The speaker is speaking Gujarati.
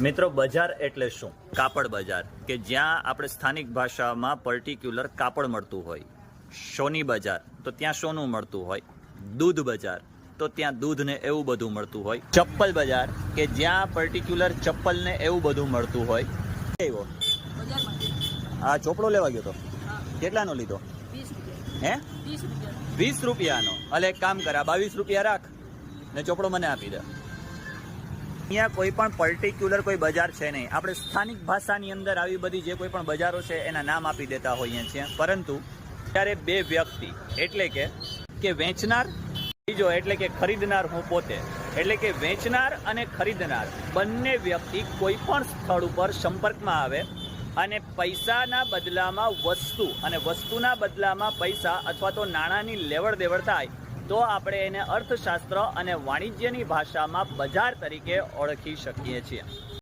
મિત્રો, બજાર એટલે શું? કાપડ બજાર કે જ્યાં આપણે સ્થાનિક ભાષામાં પર્ટિક્યુલર કાપડ મળતું હોય. સોની બજાર તો ત્યાં સોનું મળતું હોય. દૂધ બજાર તો ત્યાં દૂધ ને એવું બધું મળતું હોય. ચપ્પલ બજાર કે જ્યાં પર્ટિક્યુલર ચપ્પલ ને એવું બધું મળતું હોય. આ ચોપડો લેવા ગયો તો કેટલાનો લીધો? 20 રૂપિયાનો. અલે એક કામ કર, આ 22 રૂપિયા રાખ ને ચોપડો મને આપી દે. અહીંયા કોઈ પણ પર્ટિક્યુલર કોઈ બજાર છે નહીં. આપણે સ્થાનિક ભાષાની અંદર આવી બધી જે કોઈ પણ બજારો છે એના નામ આપી દેતા હોઈએ છીએ. પરંતુ ત્યારે બે વ્યક્તિ એટલે કે વેચનાર, બીજો એટલે કે ખરીદનાર, હું પોતે એટલે કે વેચનાર અને ખરીદનાર બંને વ્યક્તિ કોઈ પણ સ્થળ ઉપર સંપર્કમાં આવે અને પૈસાના બદલામાં વસ્તુ અને વસ્તુના બદલામાં પૈસા અથવા તો નાણાંની લેવડ દેવડ થાય તો આપણે એને અર્થશાસ્ત્ર અને વાણિજ્યની ભાષામાં બજાર તરીકે ઓળખી શકીએ છીએ.